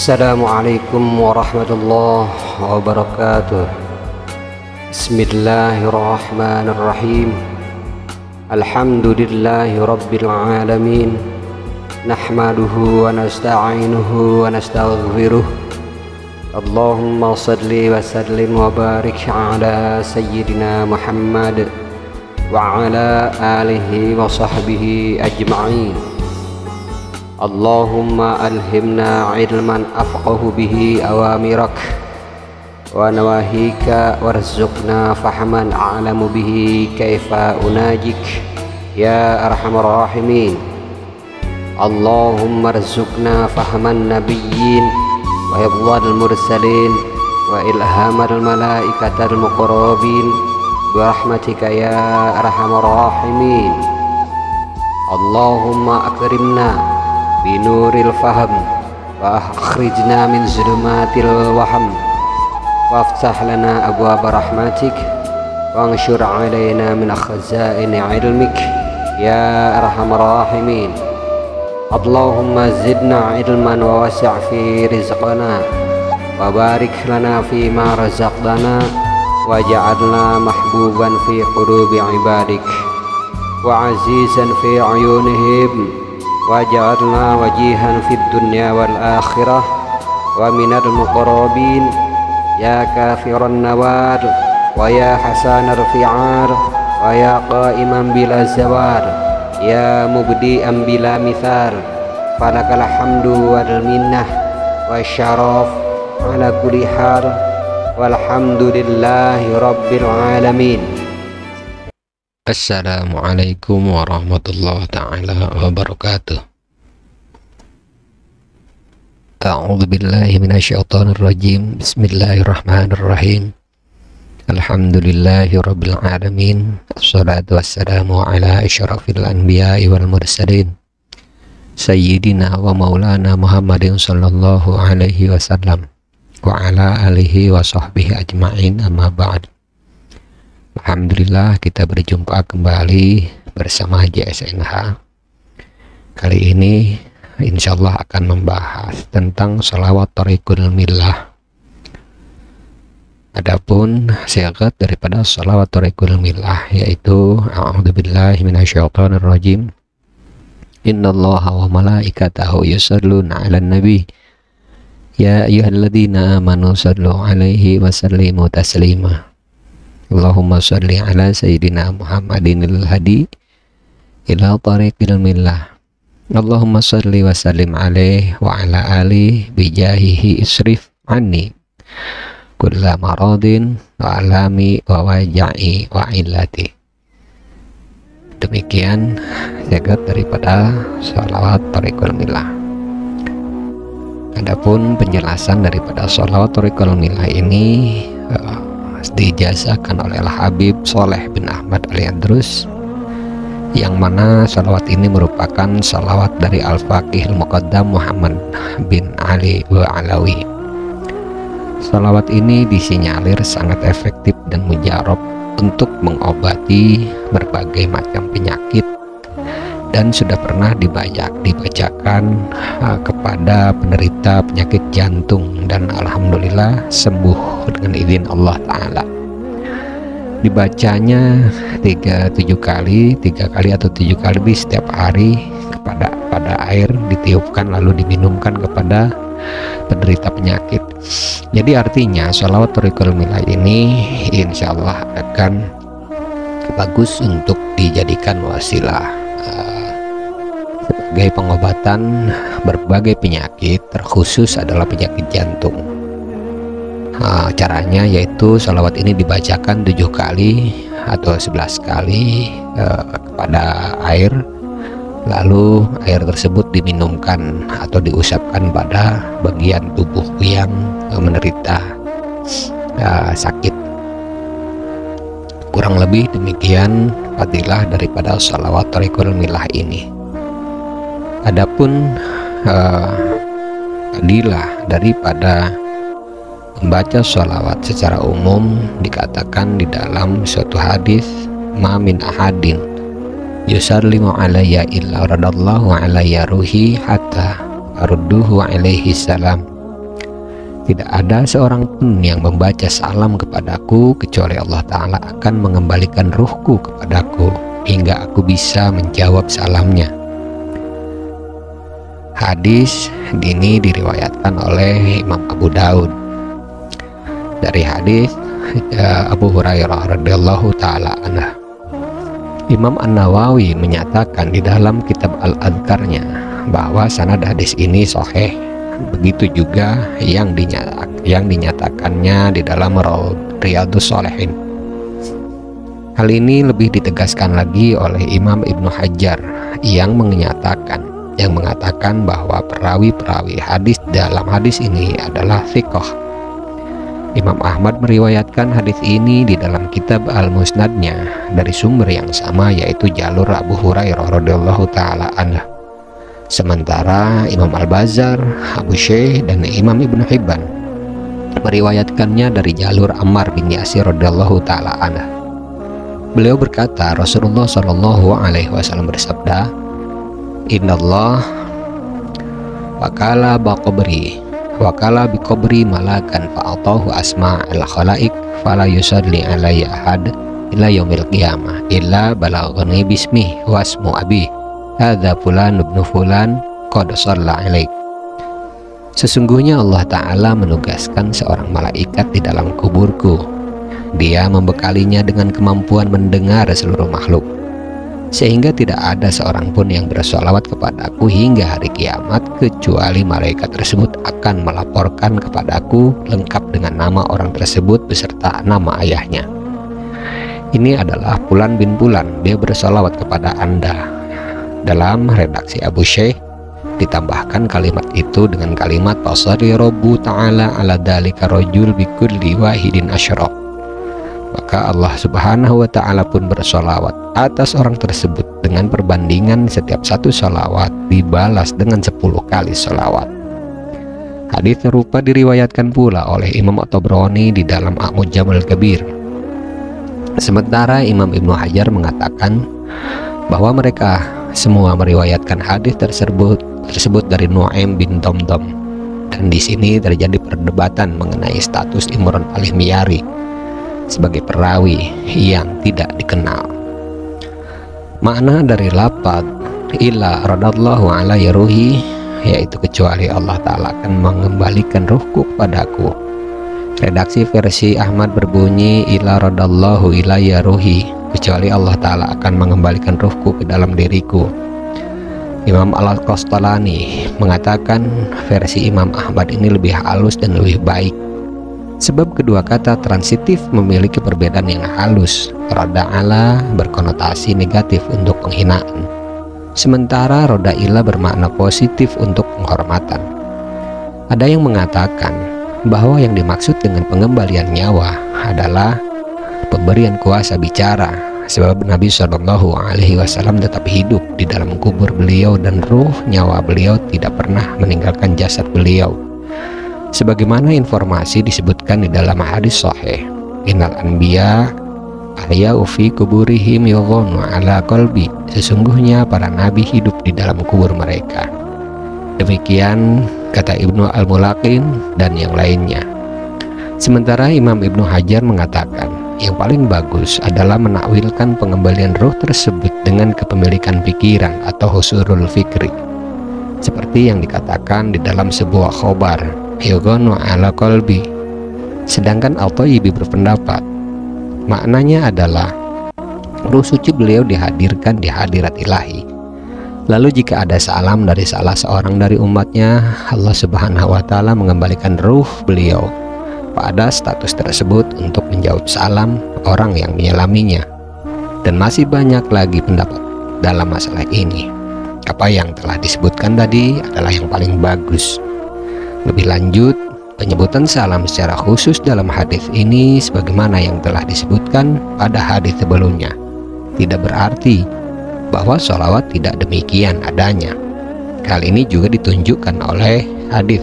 Assalamualaikum warahmatullahi wabarakatuh. Bismillahirrahmanirrahim. Alhamdulillahi rabbil alamin. Nahmaduhu wa nasta'inuhu wa nastaghfiruh. Allahumma salli wa sallim wa barik ala sayyidina Muhammad wa ala alihi wa sahbihi ajma'in. Allahumma alhimna ilman afqahu bihi awamirak wa nawahika warzuqna fahman a'lamu bihi kaifa unajik ya arhamar rahimin. Allahumma arzuqna fahman nabiyyin wa hifdzal mursalin wa ilhamal malaikatal muqarrabin bi rahmatika ya arhamar rahimin. Allahumma akrimna binuril faham wa akhrijna min zulumatil waham waftah lana abwaab rahmatik wa anshur alaina min khazaini ilmik ya arhamar rahimin. Allahumma zidna ilman wa wasi' fi rizqana wa barik lana fi ma razaqtana waj'alna mahbuban fi qulubi ibadik wa azizan fi ayunihim waj'alna wajihan fid dunya wal akhirah wa minal muqarrabin ya kafiran nawar wa ya hasanar fi'ar wa ya qa'iman bila zawar ya mubdi'an bila mithar falakal hamdu wal minnah wa syaraf ala kulli hal walhamdulillahi rabbil alamin. Assalamualaikum warahmatullahi ta'ala wabarakatuh. A'udzu billahi minasyaitonir rajim. Bismillahirrahmanirrahim. Alhamdulillahi rabbil alamin. Assalatu wassalamu ala asyrafil anbiya'i wal mursalin sayyidina wa maulana Muhammadin sallallahu alaihi wasallam wa ala alihi wa sahbihi ajma'in, amma ba'd. Alhamdulillah, kita berjumpa kembali bersama JSNH. Kali ini insyaallah akan membahas tentang sholawat Thariqul Millah. Adapun syarat daripada sholawat Thariqul Millah yaitu a'udzubillahi minasyaitonir rajim. Innallaha wa malaikatahu yusholluna 'alan nabi ya ayyuhalladzina amanu shallu 'alaihi wa sallimu taslima. Allahumma sholli ala sayyidina Muhammadinil hadi ila tariqil millah. Allahumma sholli wa sallim alaihi wa ala alihi bijahihi isrif anni kulla maradin wa alami wa waja'i wa illati. Demikian syarat daripada sholawat Thariqul Millah. Adapun penjelasan daripada sholawat Thariqul Millah ini dijazakan oleh Al-Habib Sholeh bin Ahmad Al-Yadrus, yang mana salawat ini merupakan salawat dari Al-Faqih Al-Muqaddam Muhammad bin Ali wa Alawi. Salawat ini disinyalir sangat efektif dan mujarab untuk mengobati berbagai macam penyakit dan sudah pernah dibacakan kepada penderita penyakit jantung dan alhamdulillah sembuh dengan izin Allah Ta'ala. Dibacanya 3 kali atau 7 kali di setiap hari pada air ditiupkan lalu diminumkan kepada penderita penyakit. Jadi artinya sholawat Thariqul Millah ini insyaallah akan bagus untuk dijadikan wasilah sebagai pengobatan berbagai penyakit, terkhusus adalah penyakit jantung. Caranya yaitu sholawat ini dibacakan 7 kali atau 11 kali kepada air, lalu air tersebut diminumkan atau diusapkan pada bagian tubuh yang menderita sakit. Kurang lebih demikian fadilah daripada sholawat Thariqul Millah ini. Adapun fadilah daripada membaca sholawat secara umum dikatakan di dalam suatu hadis, ma min ahadin yusallimu alayya illa radallahu alayya ruhi hatta arudduhu alaihi salam Tidak ada seorang pun yang membaca salam kepadaku kecuali Allah Ta'ala akan mengembalikan ruhku kepadaku hingga aku bisa menjawab salamnya. Hadis ini diriwayatkan oleh Imam Abu Daud dari hadis Abu Hurairah radhiyallahu ta'ala anhu. Imam An-Nawawi menyatakan di dalam kitab Al-Adhkarnya bahwa sanad hadis ini sahih. Begitu juga yang dinyatakannya di dalam Riyadhus Shalihin. Hal ini lebih ditegaskan lagi oleh Imam Ibnu Hajar yang mengatakan bahwa perawi-perawi hadis dalam hadis ini adalah thiqah. Imam Ahmad meriwayatkan hadis ini di dalam kitab Al-Musnadnya dari sumber yang sama, yaitu jalur Abu Hurairah radhiyallahu ta'ala anhu. Sementara Imam Al-Bazzar, Abu Syekh, dan Imam Ibnu Hibban meriwayatkannya dari jalur Ammar bin Yasir radhiyallahu ta'ala anhu. Beliau berkata, Rasulullah Shallallahu alaihi wasallam bersabda, Innallah wakala biqabri malakan fa'atahu asma'al khalaik fala yusalli alayya ahad illa yaumil qiyamah illa balaghani bismi wa asmu abi hadza fulan ibnu fulan qad shalla alaik. Sesungguhnya Allah Ta'ala menugaskan seorang malaikat di dalam kuburku. Dia membekalinya dengan kemampuan mendengar seluruh makhluk, sehingga tidak ada seorang pun yang bersolawat kepadaku hingga hari kiamat kecuali malaikat tersebut akan melaporkan kepadaku lengkap dengan nama orang tersebut beserta nama ayahnya. Ini adalah Fulan bin Fulan, dia bersolawat kepada Anda. Dalam redaksi Abu Syekh ditambahkan kalimat itu dengan kalimat Fasari Rabbu Ta'ala ala dalika rajul bikulli wahidin asyraq. Maka Allah Subhanahu wa Ta'ala pun bersolawat atas orang tersebut dengan perbandingan setiap satu solawat dibalas dengan 10 kali solawat. Hadis serupa diriwayatkan pula oleh Imam At-Tabrani di dalam A'mujamul Kabir. Sementara Imam Ibnu Hajar mengatakan bahwa mereka semua meriwayatkan hadis tersebut dari Nu'aim bin Damdam, dan di sini terjadi perdebatan mengenai status Imran al-Himyari sebagai perawi yang tidak dikenal. Makna dari lafaz illa radallahu alaihi ruhi, yaitu kecuali Allah Ta'ala akan mengembalikan ruhku kepadaku. Redaksi versi Ahmad berbunyi illa radallahu ilayya ruhi, kecuali Allah Ta'ala akan mengembalikan ruhku ke dalam diriku. Imam Al-Qastalani mengatakan versi Imam Ahmad ini lebih halus dan lebih baik, sebab kedua kata transitif memiliki perbedaan yang halus. Rada'ala berkonotasi negatif untuk penghinaan, sementara roda'ila bermakna positif untuk penghormatan. Ada yang mengatakan bahwa yang dimaksud dengan pengembalian nyawa adalah pemberian kuasa bicara, sebab Nabi Shallallahu alaihi wasallam tetap hidup di dalam kubur beliau dan ruh nyawa beliau tidak pernah meninggalkan jasad beliau. Sebagaimana informasi disebutkan di dalam hadis sahih, innal anbiya ahya'u fi kuburihim yughanu ala qalbi, sesungguhnya para nabi hidup di dalam kubur mereka. Demikian kata Ibnu Al-Mulaqin dan yang lainnya. Sementara Imam Ibnu Hajar mengatakan yang paling bagus adalah menakwilkan pengembalian ruh tersebut dengan kepemilikan pikiran atau husurul fikri, seperti yang dikatakan di dalam sebuah khobar yughanu ala qalbi. Sedangkan Al-Thayyibi berpendapat maknanya adalah ruh suci beliau dihadirkan di hadirat ilahi. Lalu jika ada salam dari salah seorang dari umatnya, Allah Subhanahu wa Ta'ala mengembalikan ruh beliau pada status tersebut untuk menjawab salam orang yang menyelaminya. Dan masih banyak lagi pendapat dalam masalah ini. Apa yang telah disebutkan tadi adalah yang paling bagus. Lebih lanjut, penyebutan salam secara khusus dalam hadis ini sebagaimana yang telah disebutkan pada hadis sebelumnya tidak berarti bahwa sholawat tidak demikian adanya. Hal ini juga ditunjukkan oleh hadis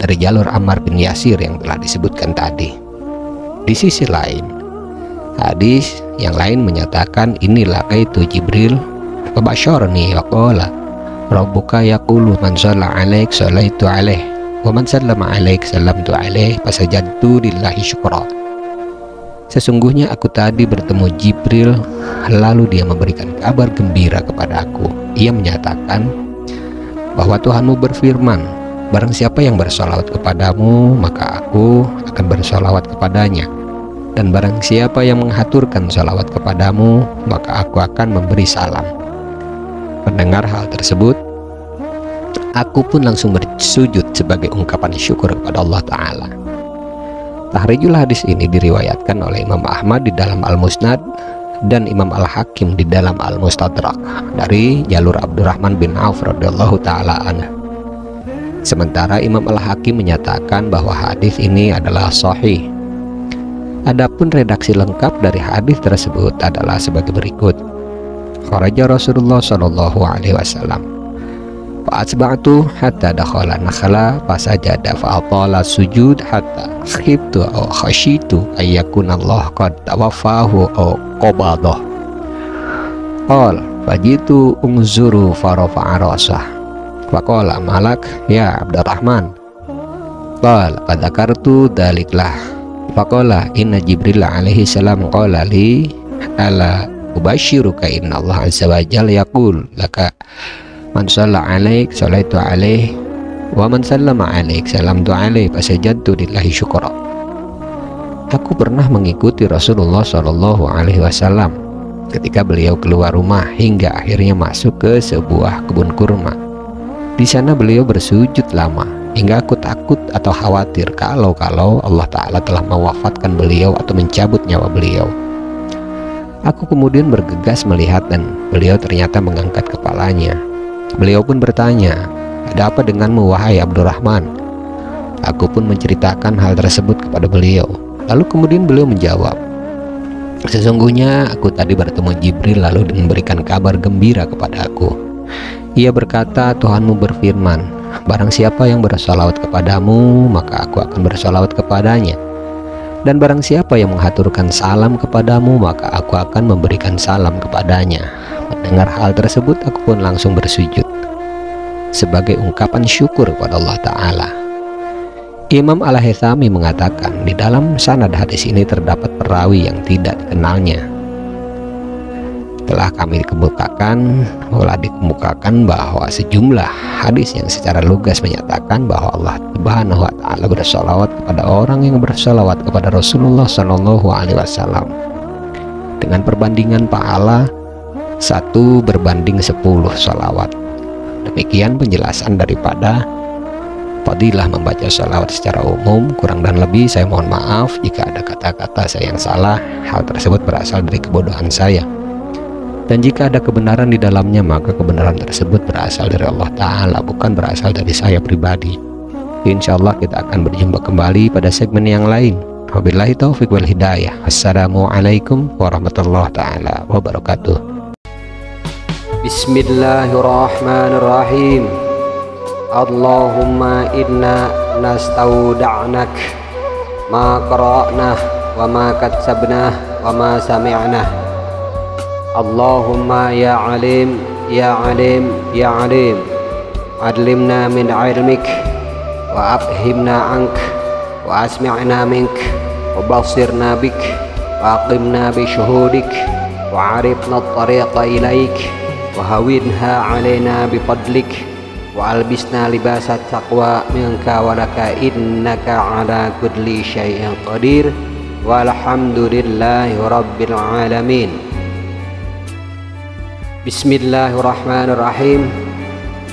dari jalur Ammar bin Yasir yang telah disebutkan tadi. Di sisi lain, hadis yang lain menyatakan inilah kaitu Jibril fabasyarani wa qala rabbuka yaqulu man shalla alaik sallaitu alaih wa man sallama alaik sallamtu alaih fasajadtu lillahi syukra. Sesungguhnya aku tadi bertemu Jibril, lalu dia memberikan kabar gembira kepada aku. Ia menyatakan bahwa Tuhanmu berfirman, barang siapa yang bersolawat kepadamu, maka aku akan bersolawat kepadanya. Dan barang siapa yang menghaturkan salawat kepadamu, maka aku akan memberi salam. Mendengar hal tersebut, aku pun langsung bersujud sebagai ungkapan syukur kepada Allah Ta'ala. Tahrijul hadis ini diriwayatkan oleh Imam Ahmad di dalam Al-Musnad dan Imam Al-Hakim di dalam Al-Mustadrak dari jalur Abdurrahman bin Auf radhiyallahu ta'ala anhu. Sementara Imam Al-Hakim menyatakan bahwa hadis ini adalah sahih. Adapun redaksi lengkap dari hadis tersebut adalah sebagai berikut. Kharaja Rasulullah sallallahu alaihi wasallam fa asba'tu hatta dakhala nakhla fasajada fa atala sujud hatta khiftu aw khashitu ayyakuna Allah qad tawaffahu aw qabadah. Qal fajitu unzuru fa rafa'a rasah fa qala malak ya Abdurrahman. Qal qad dzakartu daliklah. Faqala inna Jibril alaihi salam qala li ala ubashiruka inna Allah azza wa jalla yaqul laka man shalla alaik salaitu alaih wa man sallama alaik salamtu alaih fasajadtu lillahi syukra. Aku pernah mengikuti Rasulullah Shallallahu alaihi wasallam ketika beliau keluar rumah hingga akhirnya masuk ke sebuah kebun kurma. Di sana beliau bersujud lama hingga aku takut atau khawatir kalau Allah Ta'ala telah mewafatkan beliau atau mencabut nyawa beliau. Aku kemudian bergegas melihat dan beliau ternyata mengangkat kepalanya. Beliau pun bertanya, ada apa denganmu wahai Abdurrahman? Aku pun menceritakan hal tersebut kepada beliau. Lalu kemudian beliau menjawab, sesungguhnya aku tadi bertemu Jibril lalu memberikan kabar gembira kepada aku. Ia berkata, Tuhanmu berfirman, barang siapa yang bersalawat kepadamu, maka aku akan bersalawat kepadanya. Dan barang siapa yang menghaturkan salam kepadamu, maka aku akan memberikan salam kepadanya. Mendengar hal tersebut, aku pun langsung bersujud sebagai ungkapan syukur kepada Allah Ta'ala. Imam Al-Haythami mengatakan, di dalam sanad hadis ini terdapat perawi yang tidak dikenalnya. Telah dikemukakan bahwa sejumlah hadis yang secara lugas menyatakan bahwa Allah Subhanahu wa Ta'ala bersalawat kepada orang yang bersalawat kepada Rasulullah Shallallahu alaihi wasallam dengan perbandingan pahala 1 berbanding 10 salawat. Demikian penjelasan daripada fadilah membaca salawat secara umum. Kurang dan lebih saya mohon maaf jika ada kata-kata saya yang salah. Hal tersebut berasal dari kebodohan saya. Dan jika ada kebenaran di dalamnya, maka kebenaran tersebut berasal dari Allah Ta'ala, bukan berasal dari saya pribadi. Insya Allah kita akan berjumpa kembali pada segmen yang lain. Wabillahi taufiq wal hidayah. Assalamualaikum warahmatullahi ta'ala wabarakatuh. Bismillahirrahmanirrahim. Allahumma inna nastauda'nak ma qara'nah wa ma katsabnah wa ma sami'nah. Allahumma ya alim ya alim ya alim, adlimna min ilmik wa abhimna ank wa asmi'na mink wa basirna bik wa aqimna bi syuhudik wa arifna at-tariqa ilaik wa hawinha alaina bi fadlik wa albisna libasat taqwa minka wa laka innaka ala kulli syai'in qadir walhamdulillahi rabbil alamin. Bismillahirrahmanirrahim.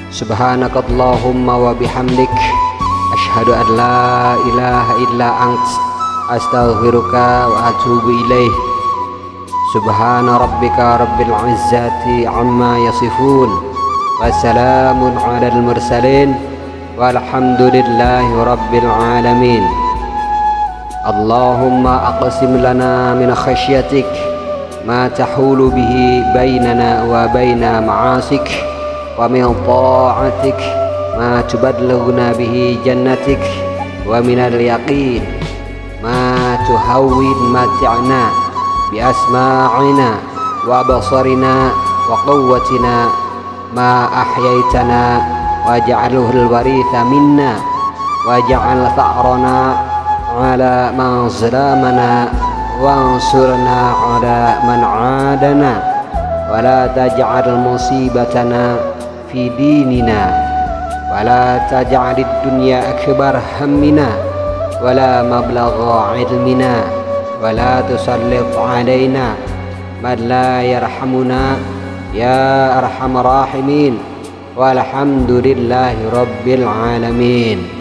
Subhanakallahumma wa bihamdik asyhadu an la ilaha illa ant astaghfiruka wa atubu ilaih. Subhana rabbika rabbil izzati amma yasifun wa salamun alal mursalin walhamdulillahi rabbil alamin. Allahumma aqsim lana min khasyatik ma tahulu bihi bainana wa baina ma'asik wa min ta'atik ma tubadlighuna bihi jannatik wa minal yaqin ma tuhawwin mat'ana bi asma'ina wa basarina wa quwwatina ma ahyaitana waj'alhu al-waritha minna waj'al tha'rana ala man zalamana wansurna ala man 'adana wa la taj'al musibatana fi dinina wa la taj'alid dunya akbar hammina wa la mablagha 'ilmina wa la tusallit 'alaina man la yarhamuna ya arhamar rahimin walhamdulillahi rabbil alamin.